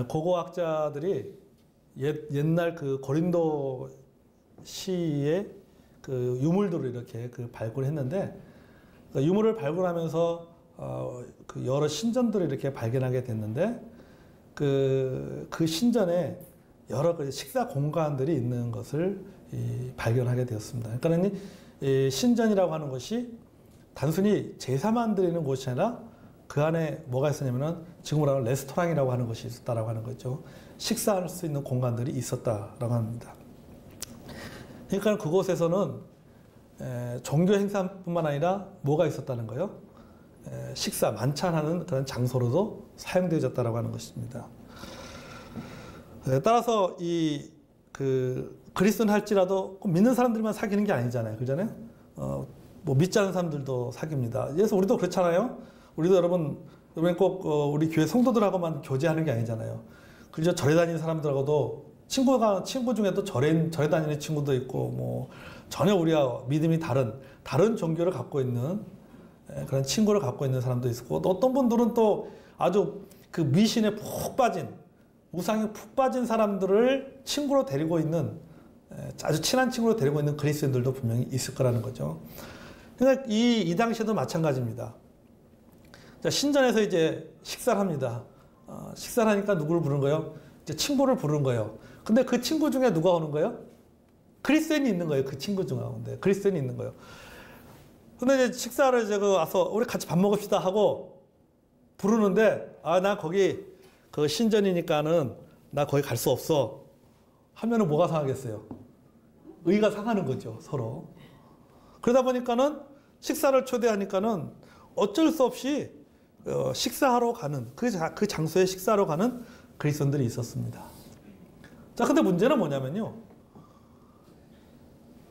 고고학자들이 옛날 그 고린도 시의 그 유물들을 이렇게 그 발굴했는데, 그 유물을 발굴하면서 그 여러 신전들을 이렇게 발견하게 됐는데, 그 신전에 여러 그 식사 공간들이 있는 것을 발견하게 되었습니다. 그러니까 이 신전이라고 하는 것이 단순히 제사만 드리는 곳이 아니라 그 안에 뭐가 있었냐면은 지금으로 하면 레스토랑이라고 하는 것이 있었다라고 하는 거죠. 식사할 수 있는 공간들이 있었다라고 합니다. 그러니까 그곳에서는 종교 행사뿐만 아니라 뭐가 있었다는 거예요? 식사, 만찬하는 그런 장소로도 사용되어졌다라고 하는 것입니다. 따라서 그리스도는 할지라도 꼭 믿는 사람들만 사귀는 게 아니잖아요. 그러잖아요? 뭐 믿지 않는 사람들도 사귀입니다. 그래서 우리도 그렇잖아요. 우리도 여러분 꼭 우리 교회 성도들하고만 교제하는 게 아니잖아요. 그래서 절에 다니는 사람들하고도 친구 중에도 절에 다니는 친구도 있고, 뭐 전혀 우리와 믿음이 다른 종교를 갖고 있는 그런 친구를 갖고 있는 사람도 있고, 또 어떤 분들은 또 아주 그 미신에 푹 빠진, 우상에 푹 빠진 사람들을 친구로 데리고 있는, 아주 친한 친구로 데리고 있는 그리스도인들도 분명히 있을 거라는 거죠. 그러니까 이 당시에도 마찬가지입니다. 자, 신전에서 이제 식사를 합니다. 식사를 하니까 누구를 부른 거예요? 이제 친구를 부른 거예요. 근데 그 친구 중에 누가 오는 거예요? 그리스도인이 있는 거예요. 그 친구 중 가운데 그리스도인이 있는 거예요. 근데 이제 식사를 이제 와서 우리 같이 밥 먹읍시다 하고 부르는데, 나 거기 그 신전이니까는 나 거기 갈 수 없어 하면은 뭐가 상하겠어요? 의가 상하는 거죠, 서로. 그러다 보니까는 식사를 초대하니까는 어쩔 수 없이 식사하러 가는, 그 장소에 식사하러 가는 그리스도인들이 있었습니다. 자, 근데 문제는 뭐냐면요,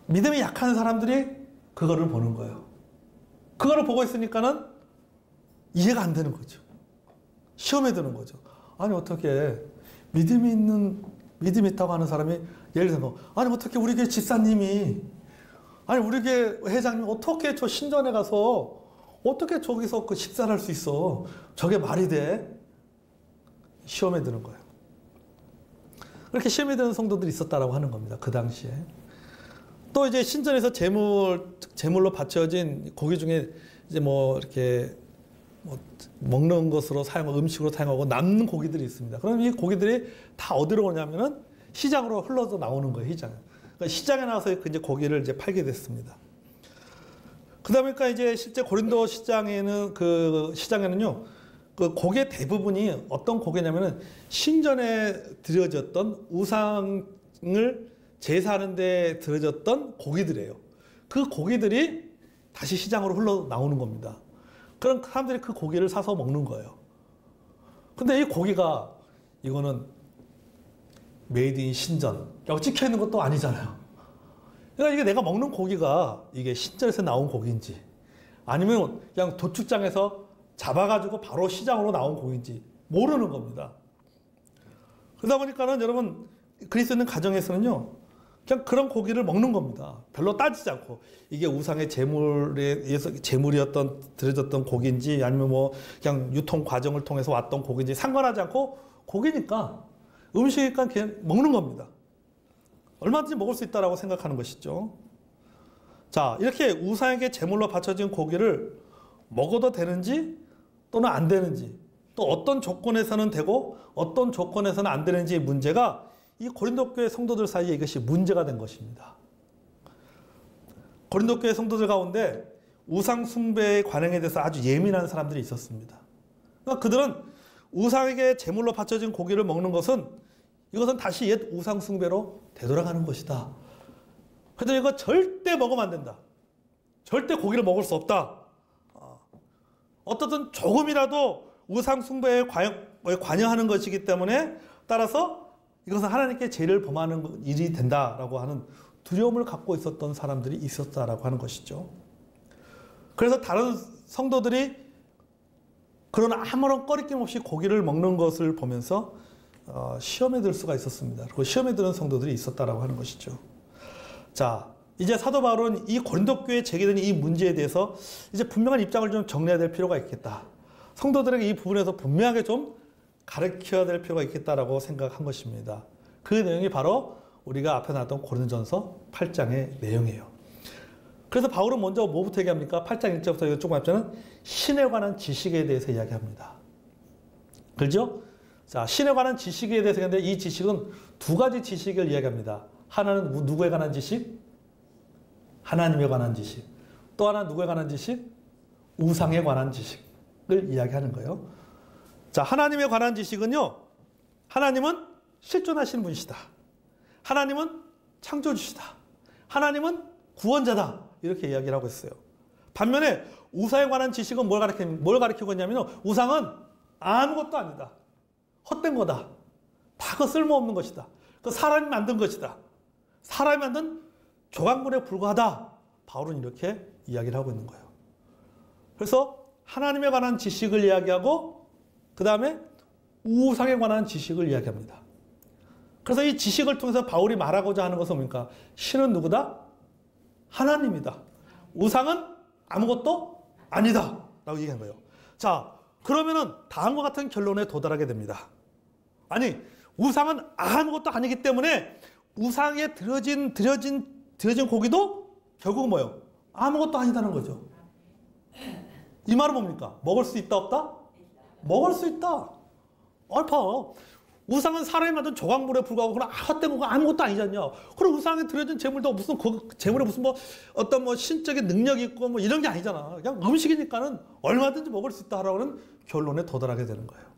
믿음이 약한 사람들이 그거를 보는 거예요. 그거를 보고 있으니까는 이해가 안 되는 거죠. 시험에 드는 거죠. 아니, 어떻게 믿음이 있다고 하는 사람이, 예를 들어서 아니, 어떻게 우리 교회 집사님이, 아니, 우리 교회 회장님 어떻게 저 신전에 가서 어떻게 저기서 그 식사를 할 수 있어? 저게 말이 돼? 시험에 드는 거예요. 그렇게 시험에 드는 성도들이 있었다라고 하는 겁니다. 그 당시에. 또 이제 신전에서 제물로 바쳐진 고기 중에 이제 뭐 이렇게 뭐 먹는 것으로 음식으로 사용하고 남는 고기들이 있습니다. 그럼 이 고기들이 다 어디로 오냐면은 시장으로 흘러서 나오는 거예요, 시장. 그러니까 시장에 나와서 이제 고기를 이제 팔게 됐습니다. 그러니까 이제 실제 고린도 시장에는요, 그 고기의 대부분이 어떤 고기냐면은 신전에 드려졌던 우상을 제사하는 데 드려졌던 고기들이에요. 그 고기들이 다시 시장으로 흘러 나오는 겁니다. 그럼 사람들이 그 고기를 사서 먹는 거예요. 근데 이 고기가, 이거는 메이드 인 신전이라고 찍혀 있는 것도 아니잖아요. 그러니까 이게 내가 먹는 고기가 이게 신전에서 나온 고기인지, 아니면 그냥 도축장에서 잡아가지고 바로 시장으로 나온 고기인지 모르는 겁니다. 그러다 보니까는 여러분, 그리스도인 가정에서는요, 그냥 그런 고기를 먹는 겁니다. 별로 따지지 않고, 이게 우상의 제물이었던, 드려졌던 고기인지, 아니면 뭐 그냥 유통 과정을 통해서 왔던 고기인지 상관하지 않고, 고기니까, 음식이니까 그냥 먹는 겁니다. 얼마든지 먹을 수 있다라고 생각하는 것이죠. 자, 이렇게 우상에게 제물로 바쳐진 고기를 먹어도 되는지 또는 안 되는지, 또 어떤 조건에서는 되고 어떤 조건에서는 안 되는지 문제가 이 고린도 교회 성도들 사이에 이것이 문제가 된 것입니다. 고린도 교회 성도들 가운데 우상 숭배의 관행에 대해서 아주 예민한 사람들이 있었습니다. 그러니까 그들은 우상에게 제물로 바쳐진 고기를 먹는 것은, 이것은 다시 옛 우상 숭배로 되돌아가는 것이다. 그래서 이거 절대 먹으면 안 된다. 절대 고기를 먹을 수 없다. 어떻든 조금이라도 우상 숭배에 관여하는 것이기 때문에, 따라서 이것은 하나님께 죄를 범하는 일이 된다라고 하는 두려움을 갖고 있었던 사람들이 있었다라고 하는 것이죠. 그래서 다른 성도들이 그런 아무런 꺼리낌 없이 고기를 먹는 것을 보면서 시험에 들 수가 있었습니다. 그리고 시험에 드는 성도들이 있었다라고 하는 것이죠. 자, 이제 사도 바울은 이 고린도 교회에 제기된 이 문제에 대해서 이제 분명한 입장을 좀 정리해야 될 필요가 있겠다. 성도들에게 이 부분에서 분명하게 좀 가르쳐야 될 필요가 있겠다라고 생각한 것입니다. 그 내용이 바로 우리가 앞에 나왔던 고린도전서 8장의 내용이에요. 그래서 바울은 먼저 뭐부터 얘기합니까? 8장 1절부터 조금 앞서는 신에 관한 지식에 대해서 이야기합니다. 그렇죠? 자, 신에 관한 지식에 대해서 얘기하는데 이 지식은 두 가지 지식을 이야기합니다. 하나는 누구에 관한 지식? 하나님에 관한 지식. 또 하나 누구에 관한 지식? 우상에 관한 지식을 이야기하는 거예요. 자, 하나님에 관한 지식은요. 하나님은 실존하시는 분이시다. 하나님은 창조주시다. 하나님은 구원자다. 이렇게 이야기를 하고 있어요. 반면에 우상에 관한 지식은 뭘 가르치고 있냐면요. 우상은 아무것도 아니다. 헛된 거다. 다 그 쓸모없는 것이다. 그 사람이 만든 것이다. 사람이 만든 조각물에 불과하다. 바울은 이렇게 이야기를 하고 있는 거예요. 그래서 하나님에 관한 지식을 이야기하고 그 다음에 우상에 관한 지식을 이야기합니다. 그래서 이 지식을 통해서 바울이 말하고자 하는 것은 뭡니까? 신은 누구다? 하나님이다. 우상은 아무것도 아니다. 라고 얘기한 거예요. 자, 그러면은 다음과 같은 결론에 도달하게 됩니다. 아니, 우상은 아무것도 아니기 때문에 우상에 드려진 고기도 결국은 뭐예요? 아무것도 아니다는 거죠. 이 말은 뭡니까? 먹을 수 있다, 없다? 먹을 수 있다. 봐. 우상은 사람이 만든 조각물에 불과하고 그런 헛된 거가 아무것도 아니지 않냐. 그럼 우상에 드려진 재물도 무슨 재물에 무슨 어떤 신적인 능력이 있고 이런 게 아니잖아. 그냥 음식이니까는 얼마든지 먹을 수 있다라는 결론에 도달하게 되는 거예요.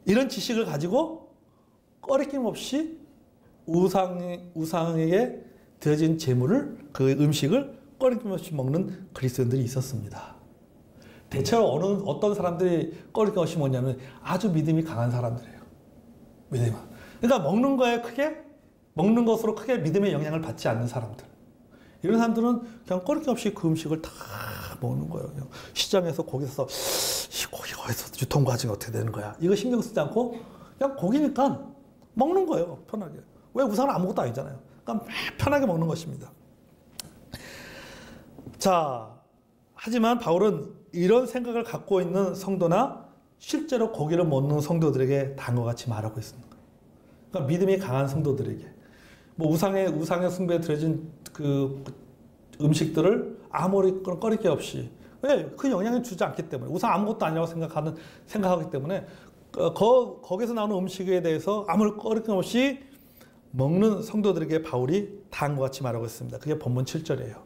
이런 지식을 가지고 꺼리낌 없이 우상에게 드려진 재물을, 그 음식을 꺼리낌 없이 먹는 그리스도인들이 있었습니다. 대체로 어떤 사람들이 꺼리낌 없이 먹냐면 아주 믿음이 강한 사람들이에요. 믿음이. 그러니까 먹는 것으로 크게 믿음의 영향을 받지 않는 사람들. 이런 사람들은 그냥 꺼리낌 없이 그 음식을 다 먹는 거예요. 그냥 시장에서 고기 사서 이 고기가 어디서 유통 과정이 어떻게 되는 거야. 이거 신경 쓰지 않고 그냥 고기니까 먹는 거예요. 편하게. 왜 우상은 아무것도 아니잖아요. 그러니까 편하게 먹는 것입니다. 자, 하지만 바울은 이런 생각을 갖고 있는 성도나 실제로 고기를 먹는 성도들에게 다음과 같이 말하고 있습니다. 그러니까 믿음이 강한 성도들에게 우상의 숭배에 들어진 그 음식들을 아무리 꺼리게 없이, 왜? 그 영향을 주지 않기 때문에, 우상 아무것도 아니라고 생각하기 때문에 거기서 나오는 음식에 대해서 아무리 꺼리게 없이 먹는 성도들에게 바울이 다음과 같이 말하고 있습니다. 그게 본문 7절이에요.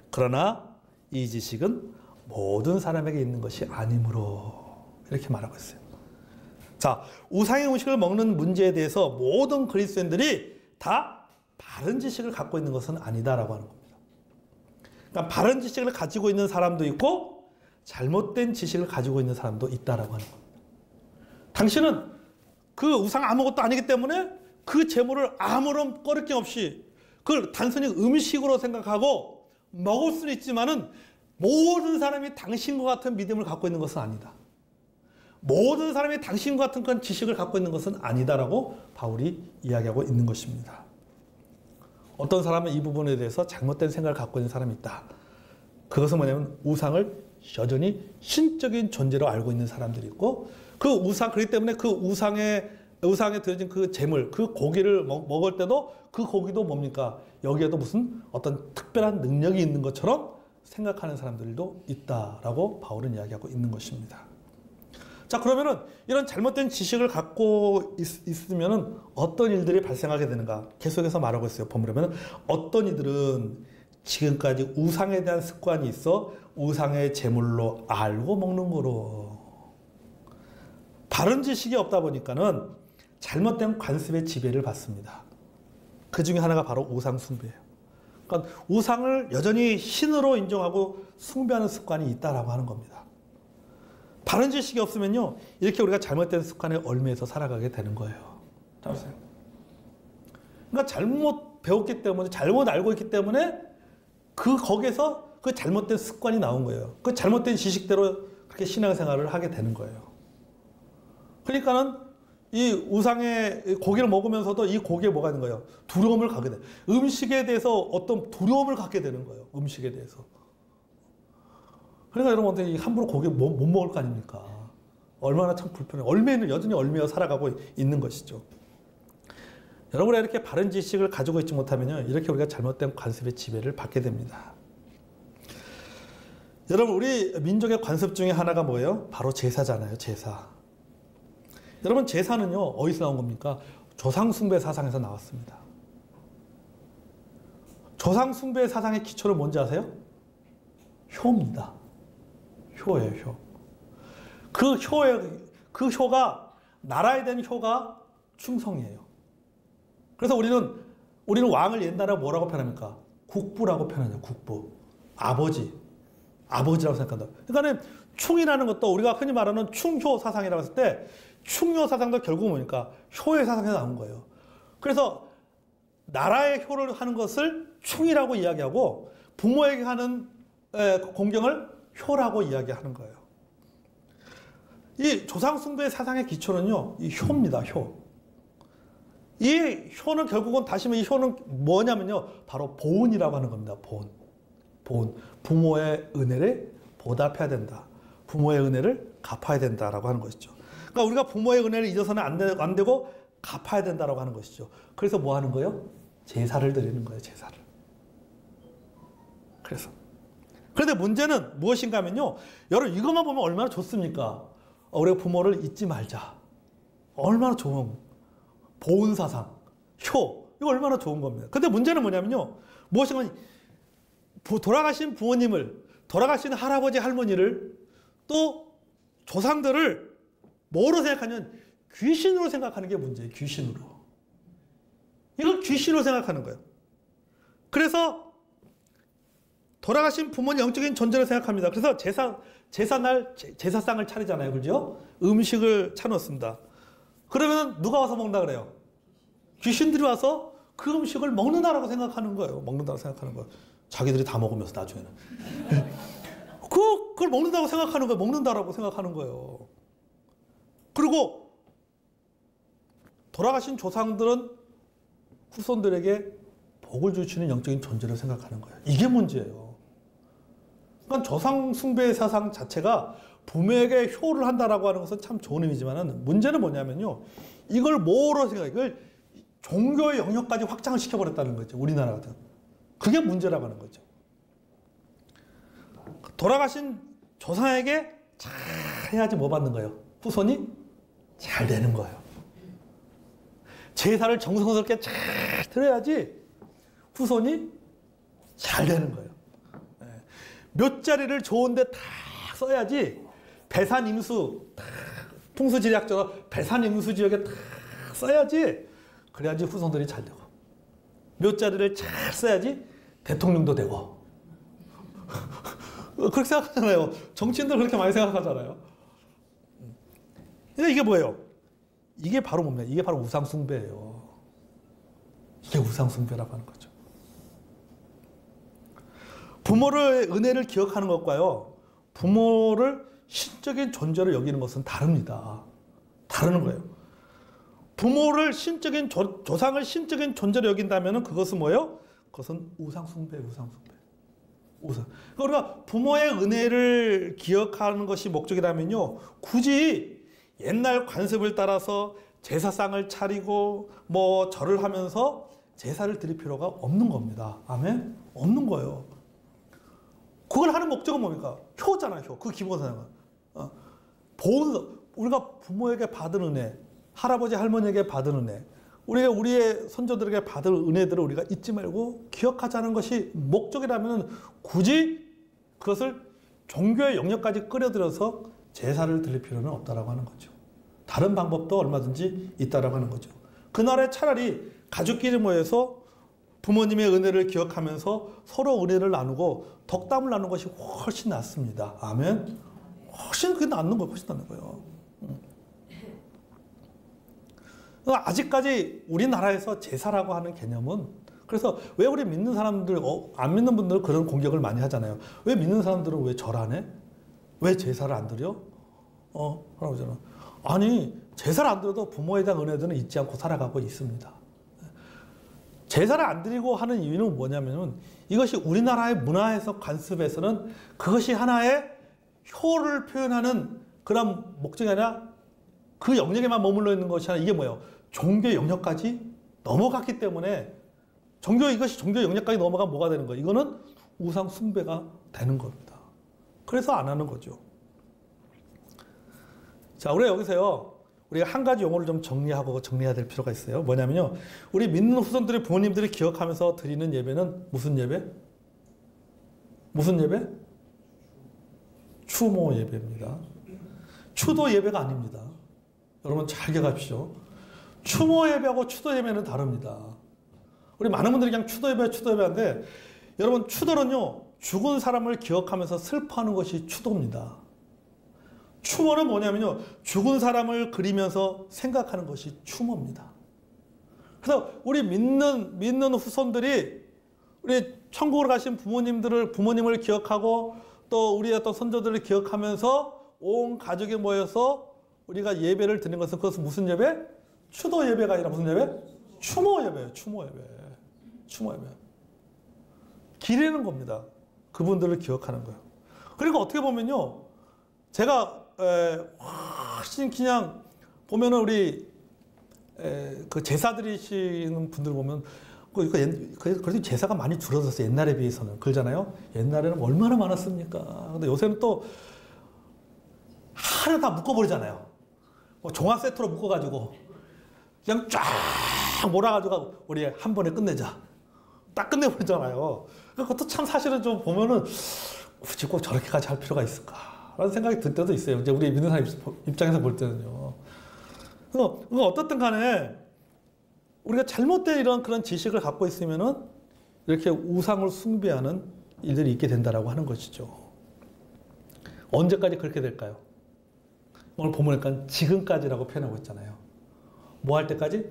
그러나 이 지식은 모든 사람에게 있는 것이 아니므로, 이렇게 말하고 있어요. 자, 우상의 음식을 먹는 문제에 대해서 모든 그리스도인들이 다 바른 지식을 갖고 있는 것은 아니다라고 하는 겁니다. 그러니까 바른 지식을 가지고 있는 사람도 있고 잘못된 지식을 가지고 있는 사람도 있다라고 하는 겁니다. 당신은 그 우상 아무것도 아니기 때문에 그 재물을 아무런 꺼리낌 없이 그걸 단순히 음식으로 생각하고 먹을 수는 있지만은 모든 사람이 당신과 같은 믿음을 갖고 있는 것은 아니다. 모든 사람이 당신과 같은 그런 지식을 갖고 있는 것은 아니다라고 바울이 이야기하고 있는 것입니다. 어떤 사람은 이 부분에 대해서 잘못된 생각을 갖고 있는 사람이 있다. 그것은 뭐냐면 우상을 여전히 신적인 존재로 알고 있는 사람들이 있고, 그렇기 때문에 그 우상에 드려진 그 재물, 그 고기를 먹을 때도 그 고기도 뭡니까? 여기에도 무슨 어떤 특별한 능력이 있는 것처럼 생각하는 사람들도 있다라고 바울은 이야기하고 있는 것입니다. 자, 그러면은 이런 잘못된 지식을 갖고 있으면은 어떤 일들이 발생하게 되는가? 계속해서 말하고 있어요. 보면은 어떤 이들은 지금까지 우상에 대한 습관이 있어 우상의 제물로 알고 먹는 거로, 바른 지식이 없다 보니까는 잘못된 관습의 지배를 받습니다. 그 중에 하나가 바로 우상 숭배예요. 그러니까 우상을 여전히 신으로 인정하고 숭배하는 습관이 있다라고 하는 겁니다. 바른 지식이 없으면요, 이렇게 우리가 잘못된 습관에 얽매여서 살아가게 되는 거예요. 잘 보세요. 그러니까 잘못 배웠기 때문에, 잘못 알고 있기 때문에 거기에서 그 잘못된 습관이 나온 거예요. 그 잘못된 지식대로 그렇게 신앙생활을 하게 되는 거예요. 그러니까는 이 우상의 고기를 먹으면서도 이 고기에 뭐가 있는 거예요? 두려움을 갖게 돼요. 음식에 대해서 어떤 두려움을 갖게 되는 거예요. 음식에 대해서. 그러니까 여러분, 함부로 고기 못 먹을 거 아닙니까? 얼마나 참 불편해요. 여전히 얽매여 살아가고 있는 것이죠. 여러분이 이렇게 바른 지식을 가지고 있지 못하면요, 이렇게 우리가 잘못된 관습의 지배를 받게 됩니다. 여러분, 우리 민족의 관습 중에 하나가 뭐예요? 바로 제사잖아요, 제사. 여러분, 제사는요, 어디서 나온 겁니까? 조상숭배 사상에서 나왔습니다. 조상숭배 사상의 기초는 뭔지 아세요? 효입니다. 효예요, 효. 그 효가, 나라에 대한 효가 충성이에요. 그래서 우리는 왕을 옛날에 뭐라고 표현합니까? 국부라고 표현하죠, 국부. 아버지라고 생각한다. 그러니까 충이라는 것도 우리가 흔히 말하는 충효 사상이라고 했을 때 충효 사상도 결국 뭐니까 효의 사상에서 나온 거예요. 그래서 나라의 효를 하는 것을 충이라고 이야기하고 부모에게 하는 공경을 효라고 이야기하는 거예요. 이 조상숭배 사상의 기초는요, 이 효입니다, 효. 이 효는 결국은 다시 이 효는 뭐냐면요, 바로 보은이라고 하는 겁니다. 보은. 부모의 은혜를 보답해야 된다. 부모의 은혜를 갚아야 된다라고 하는 것이죠. 그러니까 우리가 부모의 은혜를 잊어서는 안 되고 갚아야 된다라고 하는 것이죠. 그래서 뭐 하는 거예요? 제사를 드리는 거예요, 제사를. 그런데 문제는 무엇인가 하면요, 여러분 이것만 보면 얼마나 좋습니까? 우리가 부모를 잊지 말자. 얼마나 좋은 보은사상, 효, 이거 얼마나 좋은 겁니다. 근데 문제는 뭐냐면요, 무엇인가 돌아가신 부모님을, 돌아가신 할아버지 할머니를, 또 조상들을 뭐로 생각하냐면 귀신으로 생각하는 게 문제예요. 귀신으로. 이걸 귀신으로 생각하는 거예요. 그래서 돌아가신 부모님 영적인 존재로 생각합니다. 그래서 제사날 제사상을 차리잖아요. 그죠? 음식을 차놓습니다. 그러면 누가 와서 먹는다 그래요? 귀신들이 와서 그 음식을 먹는다라고 생각하는 거예요. 먹는다고 생각하는 거예요. 자기들이 다 먹으면서 나중에는. 그걸 먹는다고 생각하는 거예요. 먹는다라고 생각하는 거예요. 그리고 돌아가신 조상들은 후손들에게 복을 주시는 영적인 존재로 생각하는 거예요. 이게 문제예요. 그러니까 조상 숭배 사상 자체가 부모에게 효를 한다라고 하는 것은 참 좋은 의미지만 문제는 뭐냐면요, 이걸 뭐로 생각해요? 이걸 종교의 영역까지 확장을 시켜버렸다는 거죠. 우리나라 같은. 그게 문제라고 하는 거죠. 돌아가신 조상에게 잘 해야지 뭐 받는 거예요? 후손이 잘 되는 거예요. 제사를 정성스럽게 잘 드려야지 후손이 잘 되는 거예요. 몇 자리를 좋은데 다 써야지 배산임수, 풍수지리학적으로 배산임수 지역에 다 써야지, 그래야지 후손들이 잘 되고, 몇 자리를 잘 써야지 대통령도 되고. 그렇게 생각하잖아요. 정치인들 그렇게 많이 생각하잖아요. 이게 뭐예요? 이게 바로 뭡니까? 이게 바로 우상숭배예요. 이게 우상숭배라고 하는 거죠. 부모의 은혜를 기억하는 것과요, 부모를 신적인 존재로 여기는 것은 다릅니다. 다르는 거예요. 부모를 조상을 신적인 존재로 여긴다면 그것은 뭐예요? 그것은 우상숭배. 그러니까 부모의 은혜를 기억하는 것이 목적이라면요, 굳이 옛날 관습을 따라서 제사상을 차리고 뭐 절을 하면서 제사를 드릴 필요가 없는 겁니다. 아멘? 없는 거예요. 그걸 하는 목적은 뭡니까? 효잖아요, 효. 그 기본사상은. 우리가 부모에게 받은 은혜, 할아버지 할머니에게 받은 은혜, 우리가 우리의 선조들에게 받은 은혜들을 우리가 잊지 말고 기억하자는 것이 목적이라면 굳이 그것을 종교의 영역까지 끌어들여서 제사를 드릴 필요는 없다라고 하는 거죠. 다른 방법도 얼마든지 있다라고 하는 거죠. 그날에 차라리 가족끼리 모여서 부모님의 은혜를 기억하면서 서로 은혜를 나누고 덕담을 나누는 것이 훨씬 낫습니다. 아멘. 훨씬 그게 낫는 거예요. 훨씬 낫는 거예요. 아직까지 우리나라에서 제사라고 하는 개념은, 그래서 왜 우리 믿는 사람들, 안 믿는 분들은 그런 공격을 많이 하잖아요. 왜 믿는 사람들은 왜 절 안 해? 왜 제사를 안 드려? 라고 하잖아. 아니, 제사를 안 드려도 부모에 대한 은혜들은 잊지 않고 살아가고 있습니다. 제사를 안 드리고 하는 이유는 뭐냐면은 이것이 우리나라의 문화에서 관습에서는 그것이 하나의 효를 표현하는 그런 목적이 아니라 그 영역에만 머물러 있는 것이 아니라 이게 뭐예요? 종교 영역까지 넘어갔기 때문에 이것이 종교 영역까지 넘어가면 뭐가 되는 거예요? 이거는 우상 숭배가 되는 겁니다. 그래서 안 하는 거죠. 자, 우리가 여기서요. 우리가 한 가지 용어를 좀 정리해야 될 필요가 있어요. 뭐냐면요. 우리 믿는 후손들의 부모님들이 기억하면서 드리는 예배는 무슨 예배? 무슨 예배? 추모 예배입니다. 추도 예배가 아닙니다. 여러분 잘 기억하십시오. 추모 예배하고 추도 예배는 다릅니다. 우리 많은 분들이 그냥 추도 예배하는데 여러분 추도는요. 죽은 사람을 기억하면서 슬퍼하는 것이 추도입니다. 추모는 뭐냐면요. 죽은 사람을 그리면서 생각하는 것이 추모입니다. 그래서 우리 믿는 후손들이 우리 천국으로 가신 부모님을 기억하고 또 우리 어떤 선조들을 기억하면서 온 가족이 모여서 우리가 예배를 드리는 것은 그것은 무슨 예배? 추도 예배가 아니라 무슨 예배? 추모 예배예요. 추모 예배. 기리는 겁니다. 그분들을 기억하는 거예요. 그리고 어떻게 보면요. 제가 훨씬 그냥 보면은 우리 그 제사 드리시는 분들 보면 그래도 제사가 많이 줄어들었어요. 옛날에 비해서는. 그러잖아요. 옛날에는 얼마나 많았습니까? 근데 요새는 또 하루 다 묶어버리잖아요. 뭐 종합 세트로 묶어가지고 그냥 쫙 몰아가지고 우리 한 번에 끝내자. 딱 끝내버리잖아요. 그것도 참 사실은 좀 보면은 굳이 꼭 저렇게까지 할 필요가 있을까? 라는 생각이 들 때도 있어요. 이제 우리 믿는 사람 입장에서 볼 때는요. 그래서 어떻든 간에 우리가 잘못된 이런 그런 지식을 갖고 있으면은 이렇게 우상을 숭배하는 일들이 있게 된다라고 하는 것이죠. 언제까지 그렇게 될까요? 오늘 보니까 지금까지라고 표현하고 있잖아요. 뭐 할 때까지?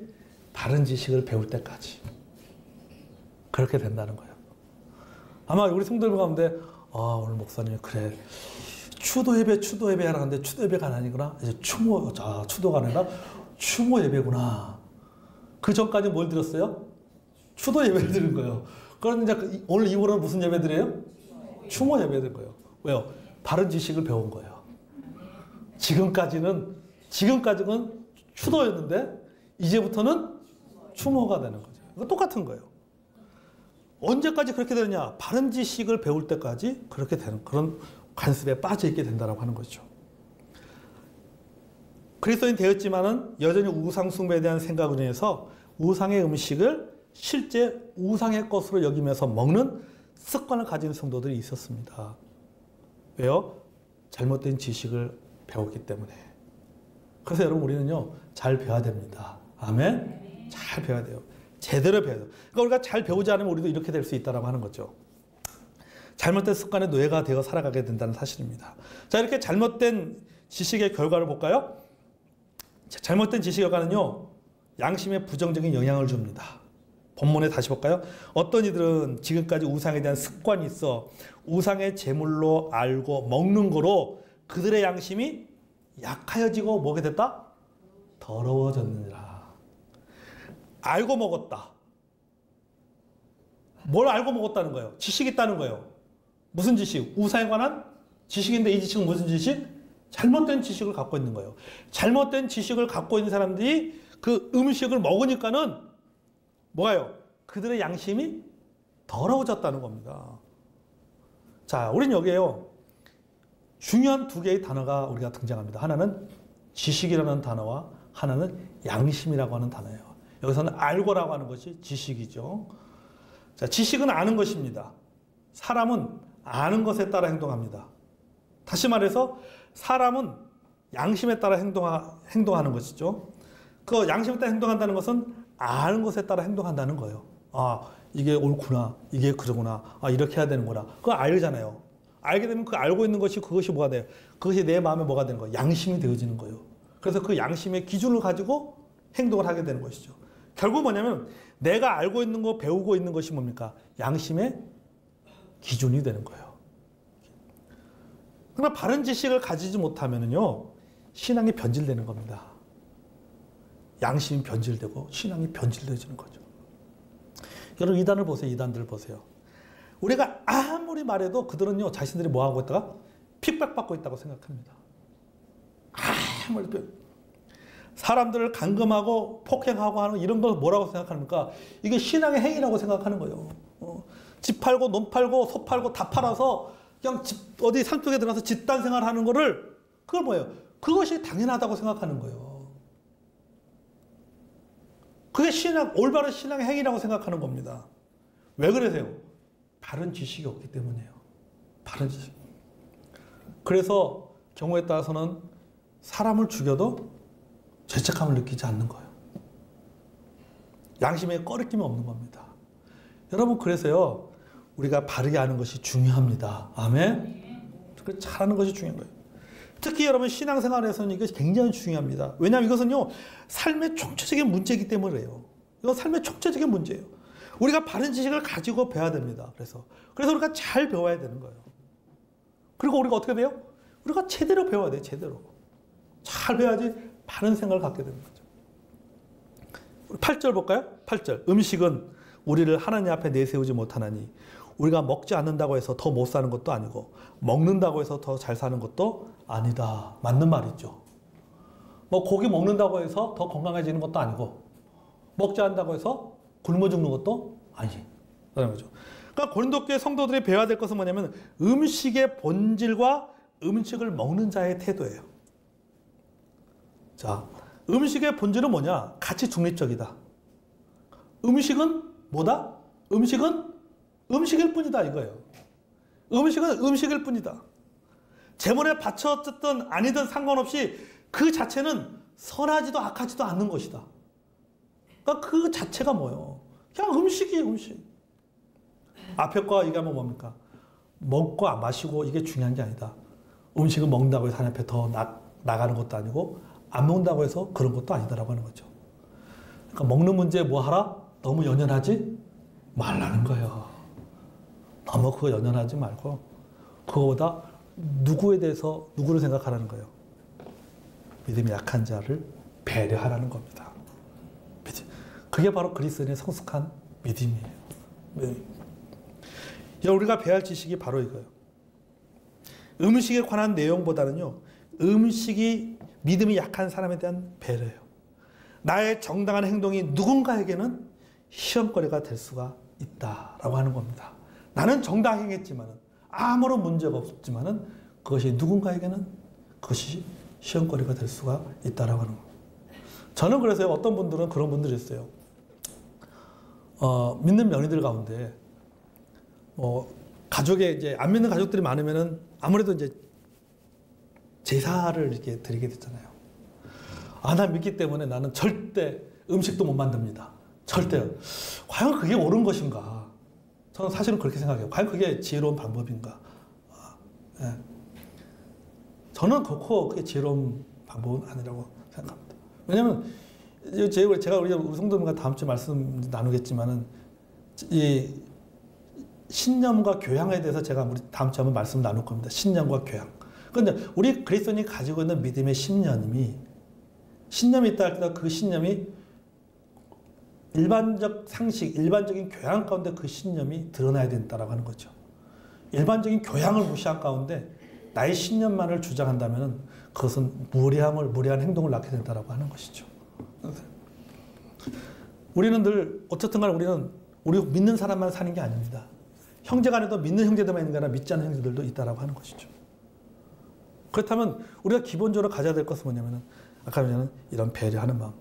바른 지식을 배울 때까지. 그렇게 된다는 거예요. 아마 우리 성도들 가운데 오늘 목사님이 그래 추도 예배 하라는데 추도 예배가 아니구나. 이제 추도가 아니라 추모 예배구나. 그 전까지 뭘 드렸어요? 추도 예배를 드린 거예요. 그럼 이제 오늘 이후로는 무슨 예배 드려요? 추모 예배 드린 거예요. 왜요? 바른 지식을 배운 거예요. 지금까지는 추도였는데 이제부터는 추모가 되는 거죠. 이거 똑같은 거예요. 언제까지 그렇게 되느냐? 바른 지식을 배울 때까지 그렇게 되는 그런 관습에 빠져 있게 된다고 하는 거죠. 그리스도인 되었지만은 여전히 우상 숭배에 대한 생각으로 인해서 우상의 음식을 실제 우상의 것으로 여기면서 먹는 습관을 가진 성도들이 있었습니다. 왜요? 잘못된 지식을 배웠기 때문에. 그래서 여러분 우리는요 잘 배워야 됩니다. 아멘? 잘 배워야 돼요. 제대로 배워야 돼요. 그러니까 우리가 잘 배우지 않으면 우리도 이렇게 될 수 있다고 하는 거죠. 잘못된 습관의 노예가 되어 살아가게 된다는 사실입니다. 자, 이렇게 잘못된 지식의 결과를 볼까요? 자, 잘못된 지식의 결과는요, 양심에 부정적인 영향을 줍니다. 본문에 다시 볼까요? 어떤 이들은 지금까지 우상에 대한 습관이 있어 우상의 제물로 알고 먹는 거로 그들의 양심이 약하여지고 뭐게 됐다? 더러워졌느니라. 알고 먹었다. 뭘 알고 먹었다는 거예요? 지식이 있다는 거예요. 무슨 지식? 우상에 관한 지식인데 이 지식은 무슨 지식? 잘못된 지식을 갖고 있는 거예요. 잘못된 지식을 갖고 있는 사람들이 그 음식을 먹으니까는 뭐예요? 그들의 양심이 더러워졌다는 겁니다. 자, 우린 여기에요. 중요한 두 개의 단어가 우리가 등장합니다. 하나는 지식이라는 단어와 하나는 양심이라고 하는 단어예요. 여기서는 알고라고 하는 것이 지식이죠. 자, 지식은 아는 것입니다. 사람은 아는 것에 따라 행동합니다. 다시 말해서 사람은 양심에 따라 행동하는 것이죠. 그 양심에 따라 행동한다는 것은 아는 것에 따라 행동한다는 거예요. 아, 이게 옳구나. 이게 그러구나. 아, 이렇게 해야 되는구나. 그거 알잖아요. 알게 되면 그 알고 있는 것이 그것이 뭐가 돼요? 그것이 내 마음에 뭐가 되는 거예요? 양심이 되어지는 거예요. 그래서 그 양심의 기준을 가지고 행동을 하게 되는 것이죠. 결국 뭐냐면 내가 알고 있는 거 배우고 있는 것이 뭡니까? 양심의 기준이 되는 거예요. 그러나 바른 지식을 가지지 못하면요 신앙이 변질되는 겁니다. 양심이 변질되고 신앙이 변질되어지는 거죠. 여러분 이단을 보세요. 이단들을 보세요. 우리가 아무리 말해도 그들은요 자신들이 뭐하고 있다가 핍박받고 있다고 생각합니다. 막 이렇게 사람들을 감금하고 폭행하고 하는 이런 걸 뭐라고 생각합니까? 이게 신앙의 행위라고 생각하는 거예요. 집 팔고 논 팔고 소 팔고 다 팔아서 그냥 어디 산속에 들어가서 집단 생활하는 거를 그걸 뭐예요? 그것이 당연하다고 생각하는 거예요. 그게 올바른 신앙의 행위라고 생각하는 겁니다. 왜 그러세요? 바른 지식이 없기 때문이에요. 바른 지식. 그래서 경우에 따라서는 사람을 죽여도 죄책감을 느끼지 않는 거예요. 양심에 꺼리낌이 없는 겁니다. 여러분, 그래서요, 우리가 바르게 하는 것이 중요합니다. 아멘? 잘하는 것이 중요한 거예요. 특히 여러분, 신앙생활에서는 이것이 굉장히 중요합니다. 왜냐하면 이것은요, 삶의 총체적인 문제이기 때문에요. 이건 삶의 총체적인 문제예요. 우리가 바른 지식을 가지고 배워야 됩니다. 그래서 우리가 잘 배워야 되는 거예요. 그리고 우리가 어떻게 배워요? 우리가 제대로 배워야 돼요. 제대로. 잘 배워야지 바른 생각을 갖게 되는 거죠. 8절 볼까요? 8절. 음식은 우리를 하나님 앞에 내세우지 못하나니 우리가 먹지 않는다고 해서 더 못 사는 것도 아니고 먹는다고 해서 더 잘 사는 것도 아니다. 맞는 말이죠. 뭐 고기 먹는다고 해서 더 건강해지는 것도 아니고 먹지 않는다고 해서 굶어 죽는 것도 아니라는 거죠. 그러니까 고린도 교회 성도들이 배워야 될 것은 뭐냐면 음식의 본질과 음식을 먹는 자의 태도예요. 자, 음식의 본질은 뭐냐? 가치 중립적이다. 음식은 뭐다? 음식은 음식일 뿐이다 이거예요. 음식은 음식일 뿐이다. 제물에 바쳐졌든 아니든 상관없이 그 자체는 선하지도 악하지도 않는 것이다. 그러니까 그 자체가 뭐예요? 그냥 음식이에요, 음식. 앞에 거 얘기하면 뭡니까? 먹고 마시고 이게 중요한 게 아니다. 음식을 먹는다고 해서 하나님 앞에 더 나가는 것도 아니고 안 먹는다고 해서 그런 것도 아니다라고 하는 거죠. 그러니까 먹는 문제에 뭐 하라? 너무 연연하지 말라는 거예요. 너무 그거 연연하지 말고 그거보다 누구에 대해서 누구를 생각하라는 거예요. 믿음이 약한 자를 배려하라는 겁니다. 그게 바로 그리스도인의 성숙한 믿음이에요. 우리가 배워야 할 지식이 바로 이거예요. 음식에 관한 내용보다는요, 음식이 믿음이 약한 사람에 대한 배려예요. 나의 정당한 행동이 누군가에게는 시험거리가 될 수가 있다라고 하는 겁니다. 나는 정당행했지만은 아무런 문제가 없지만은 그것이 누군가에게는 그것이 시험거리가 될 수가 있다라고 하는 겁니다. 저는 그래서 어떤 분들은 그런 분들이 있어요. 믿는 며느리들 가운데 가족에 이제 안 믿는 가족들이 많으면은 아무래도 이제 제사를 이렇게 드리게 됐잖아요. 난 믿기 때문에 나는 절대 음식도 못 만듭니다. 절대. 과연 그게 옳은 것인가? 저는 사실은 그렇게 생각해요. 과연 그게 지혜로운 방법인가? 예. 저는 그렇고 그게 지혜로운 방법은 아니라고 생각합니다. 왜냐하면 제가 우리 성도님과 다음 주에 말씀 나누겠지만은 이 신념과 교양에 대해서 제가 우리 다음 주에 한번 말씀 나눌 겁니다. 신념과 교양. 그런데 우리 그리스도인이 가지고 있는 믿음의 신념이 있다 할때 그 신념이 일반적 상식, 일반적인 교양 가운데 그 신념이 드러나야 된다라고 하는 거죠. 일반적인 교양을 무시한 가운데 나의 신념만을 주장한다면 그것은 무례한 행동을 낳게 된다라고 하는 것이죠. 우리는 늘 어쨌든 간에 우리 믿는 사람만 사는 게 아닙니다. 형제간에도 믿는 형제들만 있는 게 아니라 믿지 않는 형제들도 있다라고 하는 것이죠. 그렇다면 우리가 기본적으로 가져야 될 것은 뭐냐면은 아까 말한 이런 배려하는 마음.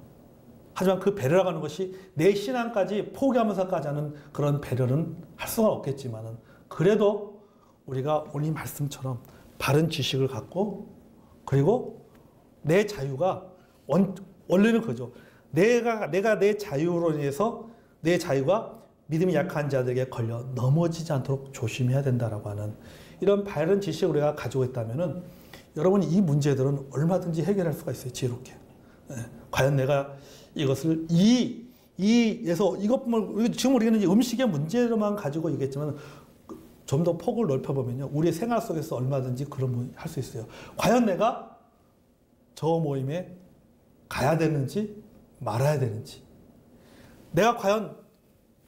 하지만 그 배려라고 하는 것이 내 신앙까지 포기하면서까지 하는 그런 배려는 할 수가 없겠지만은 그래도 우리가 오늘 말씀처럼 바른 지식을 갖고 그리고 내 자유가 원래는 그죠. 내가 내 자유로 인해서 내 자유가 믿음이 약한 자들에게 걸려 넘어지지 않도록 조심해야 된다라고 하는 이런 바른 지식을 우리가 가지고 있다면은 여러분이 이 문제들은 얼마든지 해결할 수가 있어요. 지혜롭게. 과연 내가 이것을 이에서 이것뿐만 지금 우리는 음식의 문제로만 가지고 얘기했지만 좀 더 폭을 넓혀보면요. 우리의 생활 속에서 얼마든지 그런 할 수 있어요. 과연 내가 저 모임에 가야 되는지 말아야 되는지 내가 과연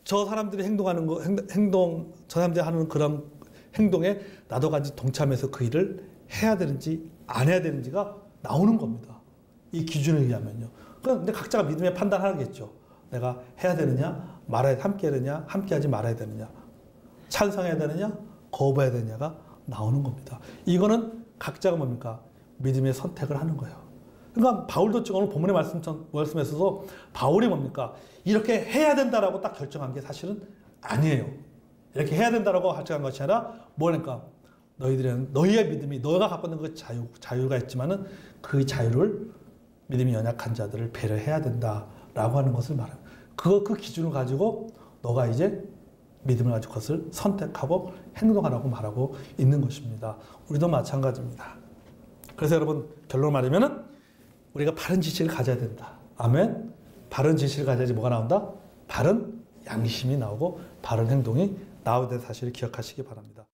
저 사람들이 저 사람들이 하는 그런 행동에 나도 같이 동참해서 그 일을 해야 되는지 안 해야 되는지가 나오는 겁니다. 이 기준에 의하면요. 근데 각자가 믿음의 판단하겠죠. 내가 해야 되느냐, 함께 해야 되느냐, 함께 하지 말아야 되느냐, 찬성해야 되느냐, 거부해야 되느냐가 나오는 겁니다. 이거는 각자가 뭡니까? 믿음의 선택을 하는 거예요. 그러니까 바울도 지금 오늘 본문의 말씀에 있어서 바울이 뭡니까? 이렇게 해야 된다라고 딱 결정한 게 사실은 아니에요. 이렇게 해야 된다라고 결정한 것이 아니라 뭐니까 너희의 믿음이 너희가 갖고 있는 그 자유가 있지만은 그 자유를 믿음이 연약한 자들을 배려해야 된다라고 하는 것을 말해요. 그 기준을 가지고 너가 이제 믿음을 가지고 그것을 선택하고 행동하라고 말하고 있는 것입니다. 우리도 마찬가지입니다. 그래서 여러분 결론을 말하면은 우리가 바른 지식을 가져야 된다. 아멘. 바른 지식을 가져야지 뭐가 나온다? 바른 양심이 나오고 바른 행동이 나오는 사실을 기억하시기 바랍니다.